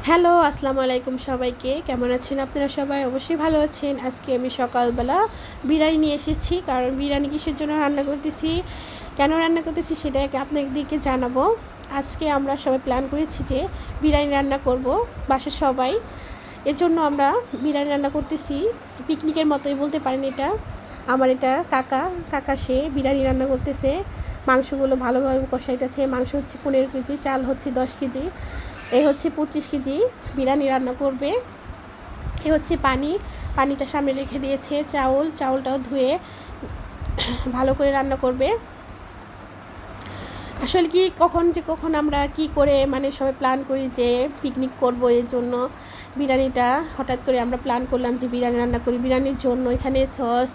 Hello, আসসালামু আলাইকুম সবাইকে। কেমন আছেন আপনারা সবাই? অবশ্যই ভালো আছেন। আজকে আমি সকালবেলা বিরিয়ানি নিয়ে এসেছি। কারণ বিরিয়ানি কিসের জন্য রান্না করতেছি, কেন রান্না করতেছি সেটা আপনাদেরকে জানাবো। আজকে আমরা সবাই প্ল্যান করেছি যে বিরিয়ানি রান্না করব বাসার সবাই। এজন্য আমরা বিরিয়ানি রান্না করতেছি। পিকনিকের মতোই বলতে পারেন এটা। আমার এটা কাকা সে বিরিয়ানি রান্না করতেছে। মাংসগুলো ভালোভাবে কষাইতেছে। মাংস হচ্ছে 15 কেজি, চাল হচ্ছে 10 কেজি। এই হচ্ছে 25 কেজি বিরিয়ানি রান্না করবে। এ হচ্ছে পানিটা সামনে রেখে দিয়েছে। চাউলটাও ধুয়ে ভালো করে রান্না করবে। আসলে কি কখন আমরা কি করে মানে সবাই প্ল্যান করি যে পিকনিক করব, এর জন্য বিরিয়ানিটা হঠাৎ করে আমরা প্ল্যান করলাম যে বিরিয়ানি রান্না করি। বিরিয়ানির জন্য এখানে সস,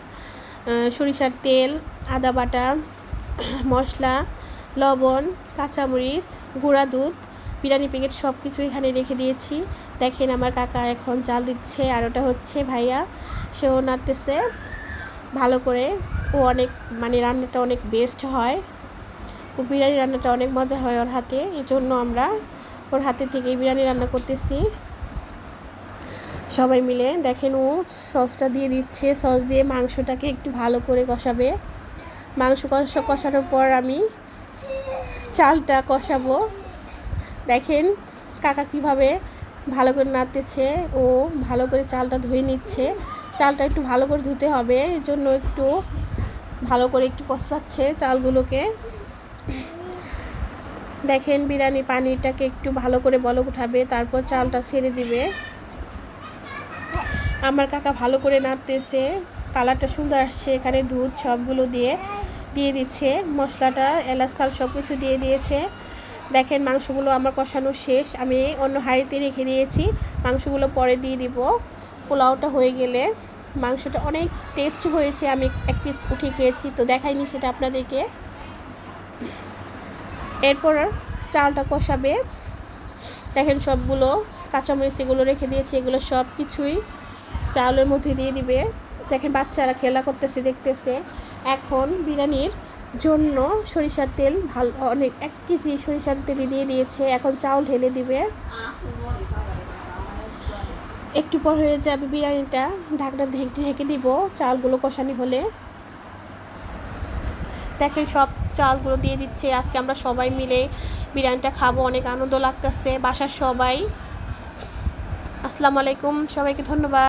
সরিষার তেল, আদা বাটা, মশলা, লবণ, কাঁচামরিচ, গুঁড়া দুধ, বিরিয়ানি প্যাকেট সব কিছু এখানে রেখে দিয়েছি। দেখেন আমার কাকা এখন জাল দিচ্ছে, আর ওটা হচ্ছে ভাইয়া, সেও নাড়তেছে ভালো করে। ও অনেক মানে রান্নাটা অনেক বেস্ট হয়। ও বিরিয়ানি রান্নাটা অনেক মজা হয় ওর হাতে, এই জন্য আমরা ওর হাতে থেকে বিরিয়ানি রান্না করতেছি সবাই মিলে। দেখেন ও সসটা দিয়ে দিচ্ছে, সস দিয়ে মাংসটাকে একটু ভালো করে কষাবে। মাংস কষানোর পর আমি চালটা কষাবো। দেখেন কাকা কীভাবে ভালো করে নাড়তেছে, ও ভালো করে চালটা ধুয়ে নিচ্ছে। চালটা একটু ভালো করে ধুতে হবে, এর জন্য একটু ভালো করে একটু কষলাচ্ছে চালগুলোকে। দেখেন বিরিয়ানি পানিটাকে একটু ভালো করে বলক উঠাবে, তারপর চালটা ছেড়ে দিবে। আমার কাকা ভালো করে নাড়তেছে, কালারটা সুন্দর আসছে। এখানে দুধ সবগুলো দিয়ে দিচ্ছে, মশলাটা এলাচ খাল সব কিছু দিয়ে দিয়েছে। দেখেন মাংসগুলো আমার কষানো শেষ, আমি অন্য হাঁড়িতে রেখে দিয়েছি। মাংসগুলো পরে দিয়ে দিব। পোলাওটা হয়ে গেলে মাংসটা অনেক টেস্ট হয়েছে, আমি এক পিস উঠে খেয়েছি, তো দেখাইনি সেটা আপনাদেরকে। এরপর চালটা কষাবে। দেখেন সবগুলো কাঁচামরিচ এগুলো রেখে দিয়েছি, এগুলো সব কিছুই চালের মধ্যে দিয়ে দিবে। দেখেন বাচ্চারা খেলা করতেছে, দেখতেছে। এখন বিরিয়ানির জন্য সরিষার তেল ভালো অনেক 1 কেজি সরিষার তেল দিয়ে দিয়েছে। এখন চাউল ঢেলে দিবে। একটু পর হয়ে যাবে বিরিয়ানিটা, ঢাকনা ঢেকে দিব চালগুলো কষানি হলে। দেখেন সব চালগুলো দিয়ে দিচ্ছে। আজকে আমরা সবাই মিলে বিরিয়ানিটা খাবো, অনেক আনন্দ লাগতেছে বাসার সবাই। আসসালামু আলাইকুম, সবাইকে ধন্যবাদ।